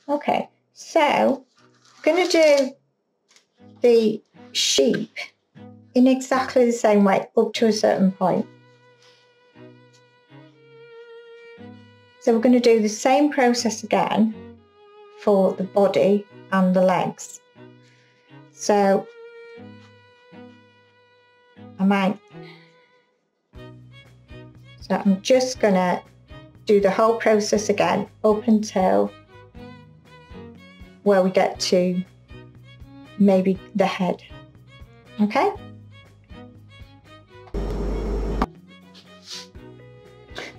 Okay, so I'm going to do the sheep in exactly the same way up to a certain point. So we're going to do the same process again for the body and the legs. So I'm just going to do the whole process again up until where we get to maybe the head. Okay?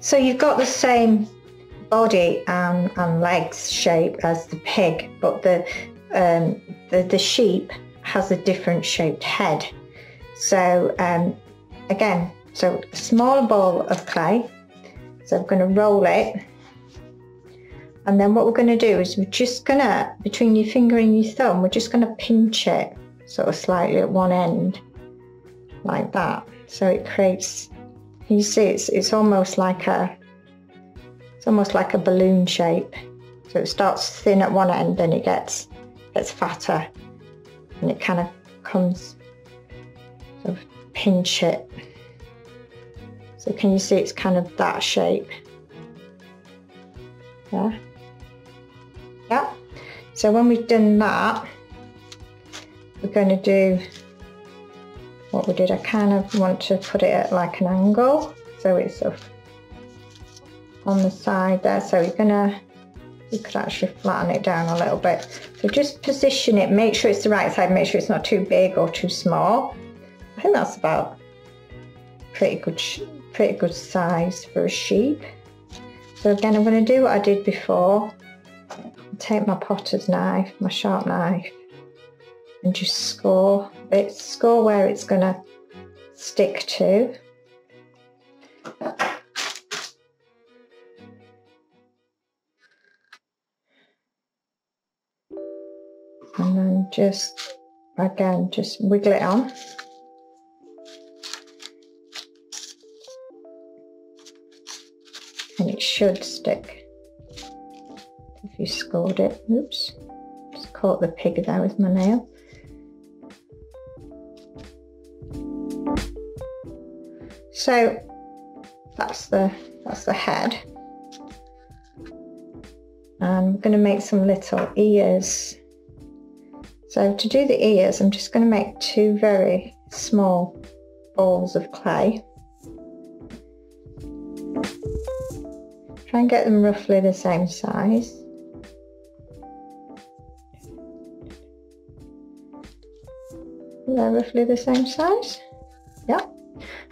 So you've got the same body and legs shape as the pig, but the sheep has a different shaped head. So again, so a smaller ball of clay. So I'm going to roll it, and then what we're going to do is we're just going to, between your finger and your thumb, we're just going to pinch it sort of slightly at one end like that. So it creates, you see, it's almost like a balloon shape. So it starts thin at one end and it gets fatter, and it kind of comes, sort of pinch it. So can you see it's kind of that shape? Yeah. Yeah. So when we've done that, we're going to do what we did. I kind of want to put it at like an angle, so it's sort of on the side there. So you could actually flatten it down a little bit. So just position it, make sure it's the right side, make sure it's not too big or too small. I think that's about pretty good size for a sheep. So again, I'm going to do what I did before. Take my potter's knife, my sharp knife, and just score it. Score where it's going to stick to. And then just wiggle it on. And it should stick if you scored it. Oops, just caught the pig there with my nail. So that's the head. And we're going to make some little ears. So to do the ears, I'm just going to make two very small balls of clay. Try and get them roughly the same size. They're roughly the same size. Yeah.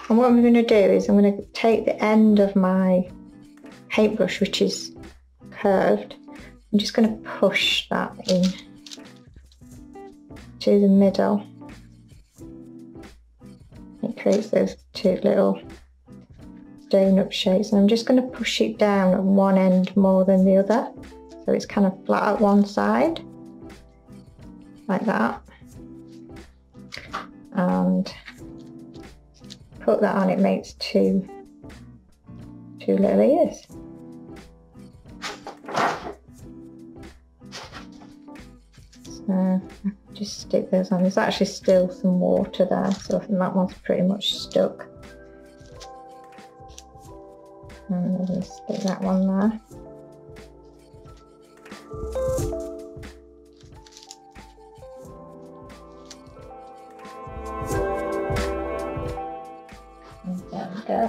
And what I'm going to do is I'm going to take the end of my paintbrush, which is curved. I'm just going to push that in to the middle. It creates those two little donut shapes, and I'm just going to push it down at one end more than the other, so it's kind of flat at one side like that, and put that on. It makes two little ears. So just stick those on. There's actually still some water there, so I think that one's pretty much stuck. And I'm going to stick that one there. And there we go.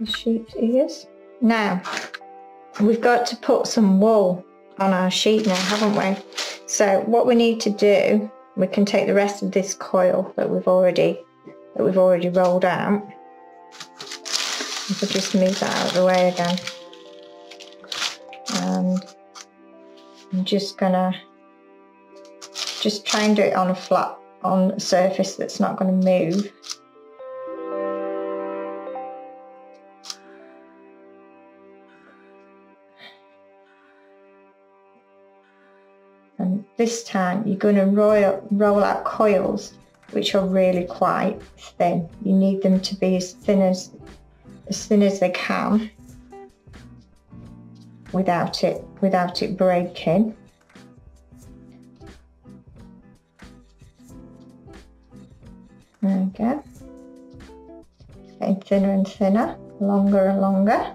The sheep's ears. Now, we've got to put some wool on our sheep now, haven't we? So what we need to do, we can take the rest of this coil that we've already rolled out. You could just move that out of the way again. And I'm just gonna try and do it on a surface that's not going to move. And this time you're going to roll out coils which are really quite thin. You need them to be as thin as they can. without it breaking. There we go. It's getting thinner and thinner, longer and longer.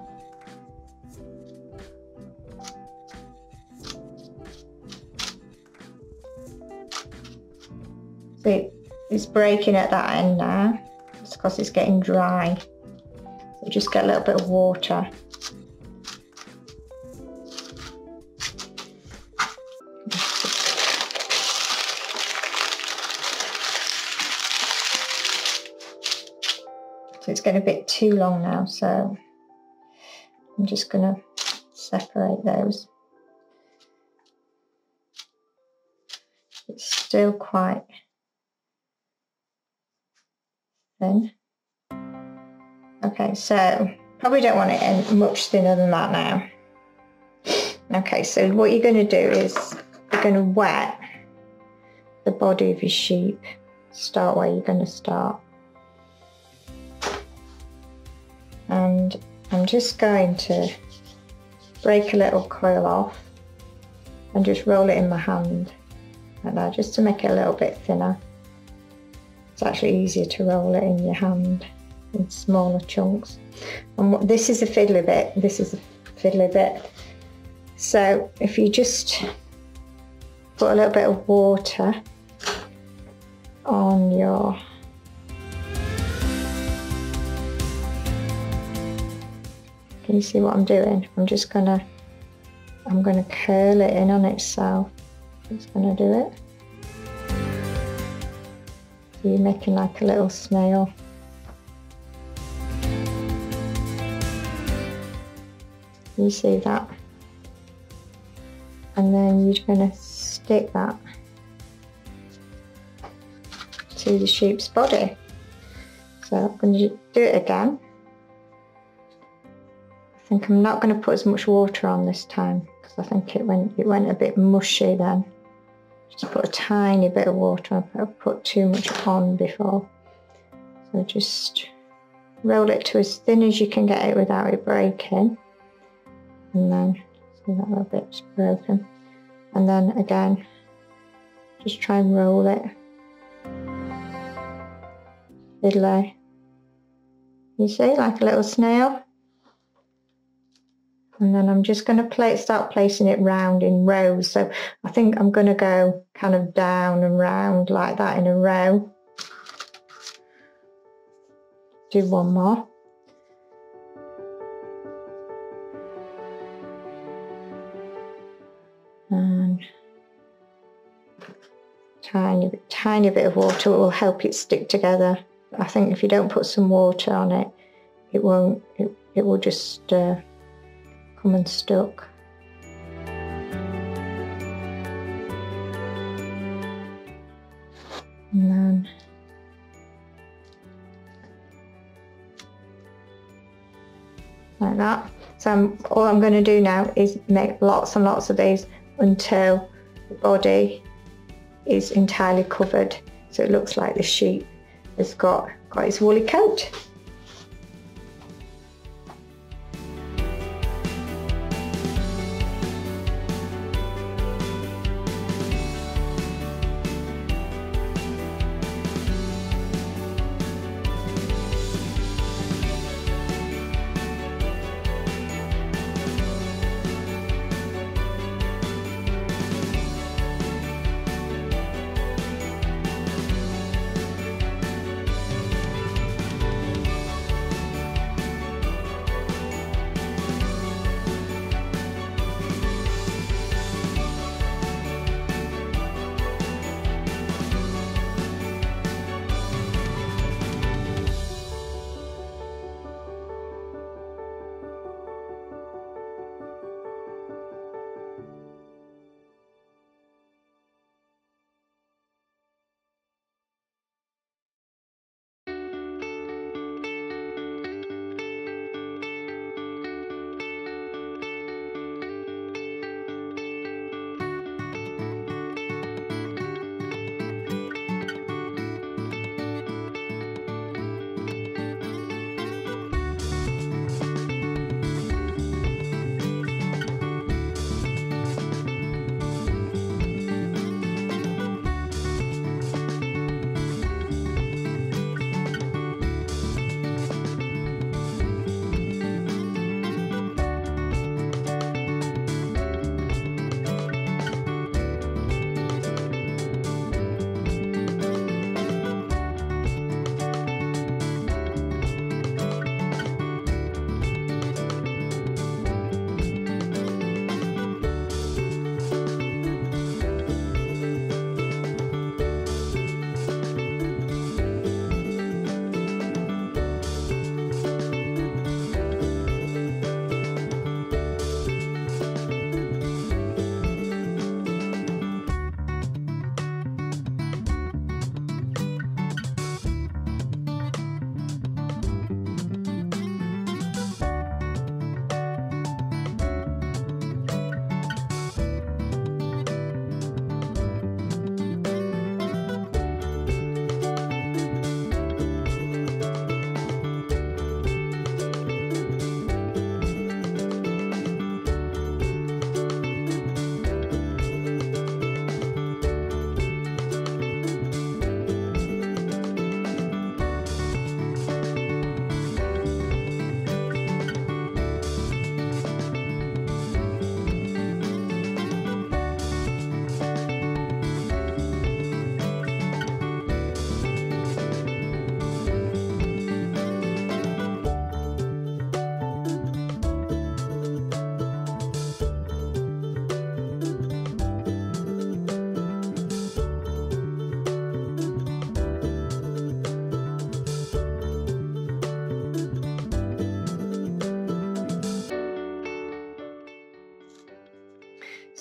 See, it's breaking at that end now. It's because it's getting dry. So just get a little bit of water. So it's getting a bit too long now, so I'm just going to separate those. It's still quite thin. Okay, so probably don't want it much thinner than that now. Okay, so what you're going to do is you're going to wet the body of your sheep. Start where you're going to start. And I'm just going to break a little coil off and just roll it in my hand like that, just to make it a little bit thinner. It's actually easier to roll it in your hand in smaller chunks. And this is a fiddly bit, this is a fiddly bit. So if you just put a little bit of water on your Can you see what I'm doing? I'm gonna curl it in on itself. Just gonna do it. So you're making like a little snail. You see that? And then you're gonna stick that to the sheep's body. So I'm gonna do it again. I think I'm not going to put as much water on this time because I think it went a bit mushy then. Just put a tiny bit of water on. I've put too much on before. So just roll it to as thin as you can get it without it breaking. And then, see that little bit's broken. And then again, just try and roll it. Fiddly. You see, like a little snail. And then I'm just going to start placing it round in rows. So I think I'm going to go kind of down and round like that in a row. Do one more. And tiny bit of water will help it stick together. I think if you don't put some water on it, it will just come unstuck. And then like that. So all I'm going to do now is make lots and lots of these until the body is entirely covered, so it looks like the sheep has got its woolly coat.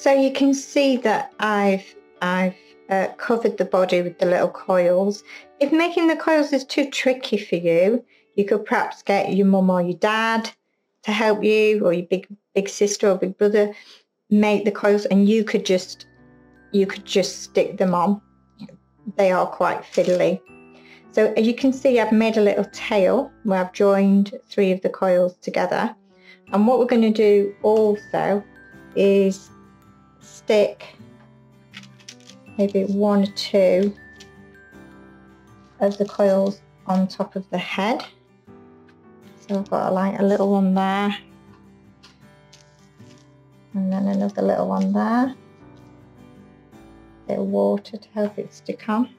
So you can see that I've covered the body with the little coils. If making the coils is too tricky for you, you could perhaps get your mum or your dad to help you, or your big sister or big brother make the coils, and you could just stick them on. They are quite fiddly. So as you can see, I've made a little tail where I've joined 3 of the coils together. And what we're going to do also is stick maybe 1 or 2 of the coils on top of the head. So I've got like a little one there, and then another little one there. A bit of water to help it stick on.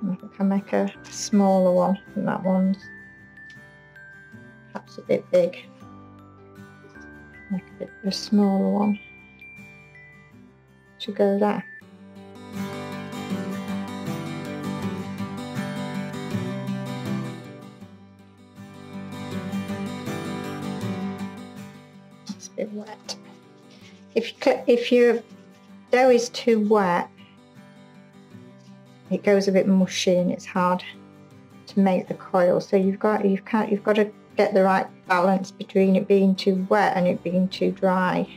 And I can make a smaller one than that one's perhaps a bit big. Make a bit of a smaller one to go there. It's a bit wet. If your dough is too wet, it goes a bit mushy and it's hard to make the coil. So you've got to get the right balance between it being too wet and it being too dry.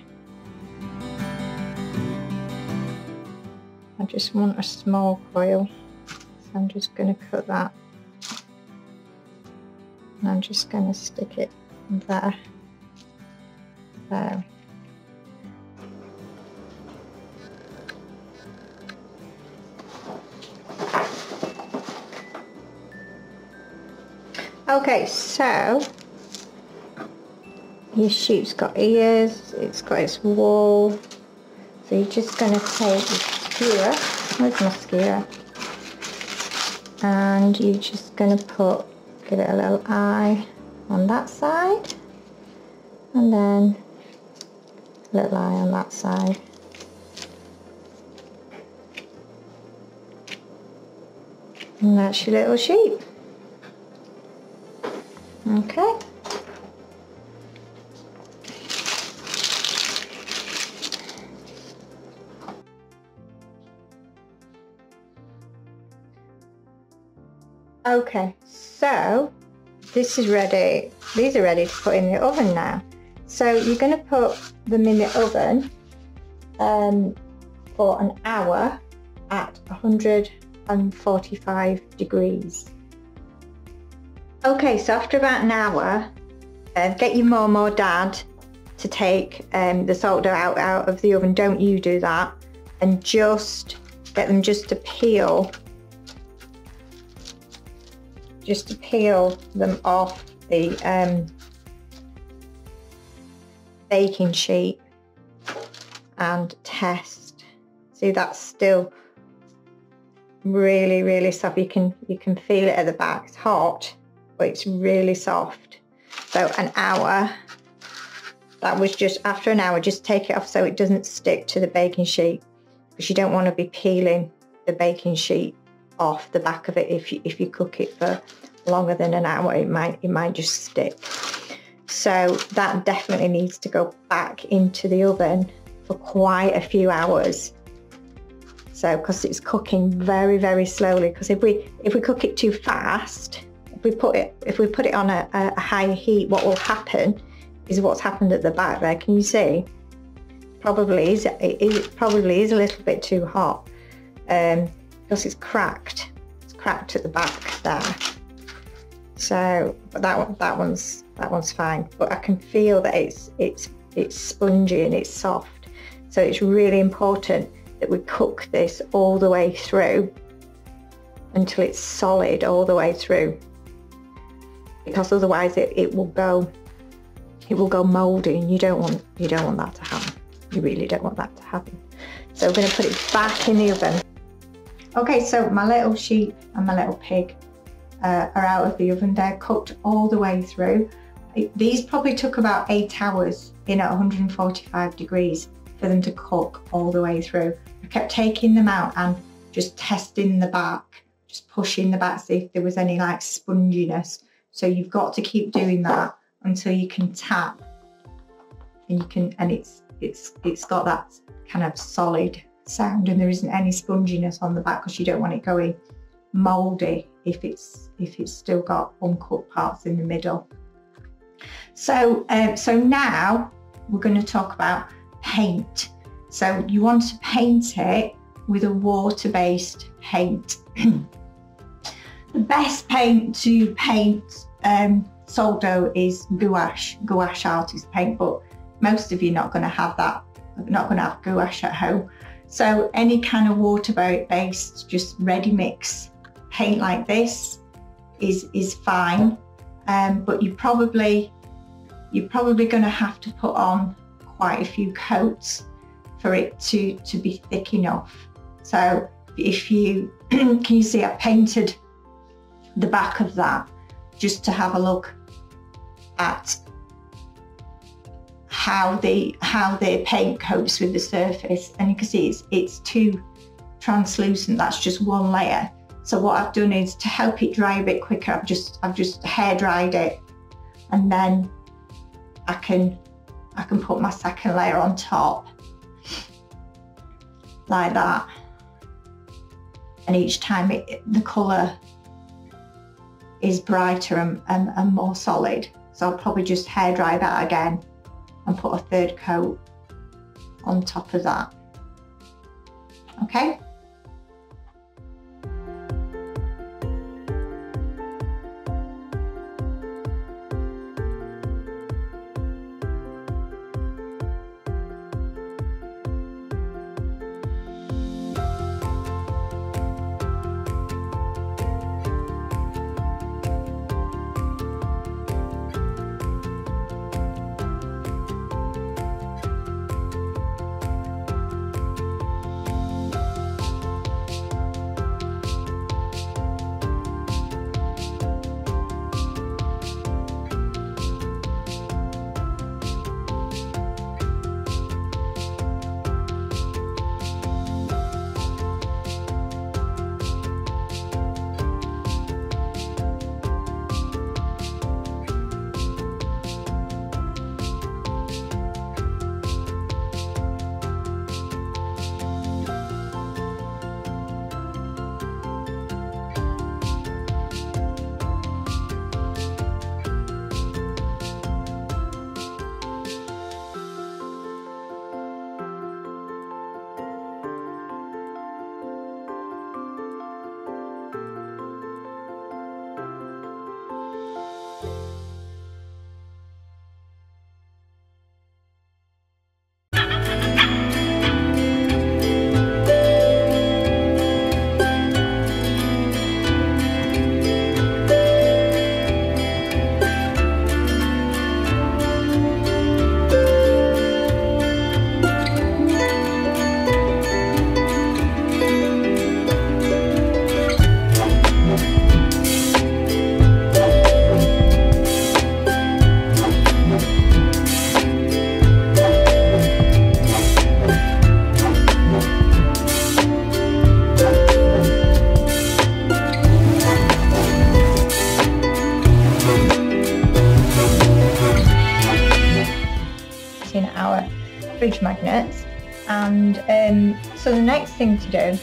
I just want a small coil, so I'm just going to cut that, and I'm just going to stick it there. There. Okay, so your sheep's got ears, it's got its wool, so you're just going to take your skewer, where's my skewer, and you're just going to give it a little eye on that side, and then a little eye on that side. And that's your little sheep. Okay. Okay, so this is ready. These are ready to put in the oven now. So you're going to put them in the oven for an hour at 145 degrees. Okay, so after about an hour, get your mum or dad to take the salt dough out of the oven. Don't you do that, and just get them just to peel them off the baking sheet and test. See, that's still really soft. You can feel it at the back. It's hot, but it's really soft. So an hour, that was just after an hour. Just take it off so it doesn't stick to the baking sheet, because you don't want to be peeling the baking sheet off the back of it. If you cook it for longer than an hour, it might just stick. So that definitely needs to go back into the oven for quite a few hours. So because it's cooking very slowly, because if we cook it too fast, if we put it on a high heat, what will happen is what's happened at the back there. Can you see? It probably is a little bit too hot, because it's cracked. It's cracked at the back there. So, but that one's fine. But I can feel that it's spongy and it's soft. So it's really important that we cook this all the way through until it's solid all the way through, because otherwise it will go mouldy, and you don't want that to happen. You really don't want that to happen. So we're going to put it back in the oven. Okay, so my little sheep and my little pig are out of the oven. They're cooked all the way through. These probably took about 8 hours in at 145 degrees for them to cook all the way through. I kept taking them out and just testing the back, just pushing the back, see if there was any like sponginess. So you've got to keep doing that until you can tap, and it's got that kind of solid sound, and there isn't any sponginess on the back, because you don't want it going mouldy if it's still got uncut parts in the middle. So now we're going to talk about paint. So you want to paint it with a water-based paint. The best paint to paint soldo is gouache artist paint, but most of you are not going to have that, not going to have gouache at home. So any kind of water-based, just ready mix paint like this is fine, but you're probably going to have to put on quite a few coats for it to be thick enough. So if you can you see I painted the back of that just to have a look at how the paint coats with the surface, and you can see it's too translucent. That's just one layer. So what I've done is, to help it dry a bit quicker, I've just hair dried it, and then I can put my second layer on top like that, and each time the colour is brighter and more solid. So I'll probably just hair dry that again and put a third coat on top of that. Okay. Fridge magnets, and so the next thing to do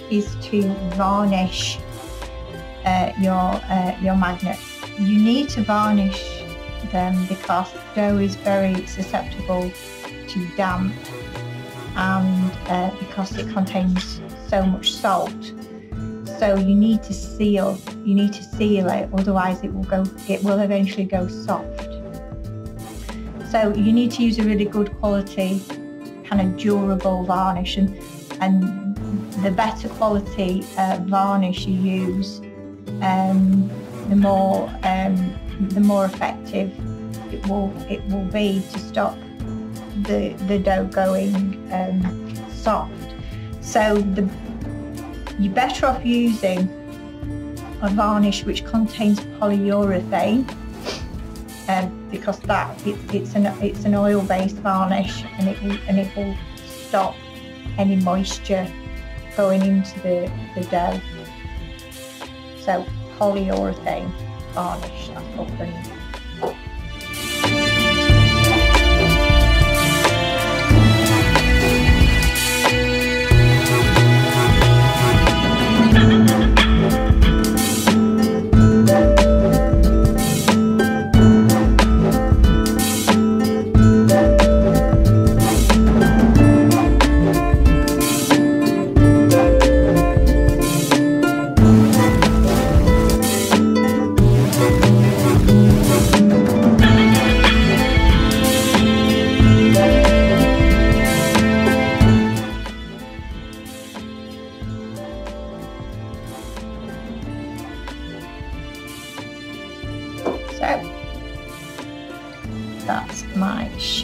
is to varnish your magnets. You need to varnish them because dough is very susceptible to damp, and because it contains so much salt. So you need to seal it, otherwise it will eventually go soft. So you need to use a really good quality, kind of durable varnish, and the better quality varnish you use, the more effective it will be to stop the dough going soft. So you're better off using a varnish which contains polyurethane, because it's an oil-based varnish, and it will stop any moisture going into the dough. So polyurethane varnish, that's what we're going to use.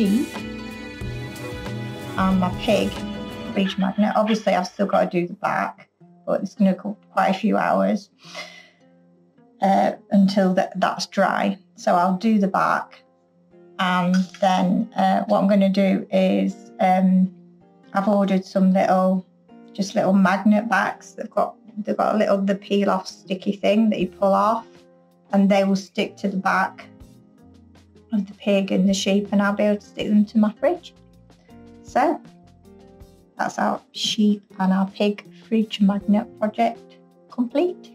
sheep and my pig fridge magnet. Obviously I've still got to do the back, but it's going to go quite a few hours until that's dry. So I'll do the back, and then what I'm going to do is I've ordered some little magnet backs. They've got the peel off sticky thing that you pull off, and they will stick to the back of the pig and the sheep, and I'll be able to stick them to my fridge. So that's our sheep and our pig fridge magnet project complete.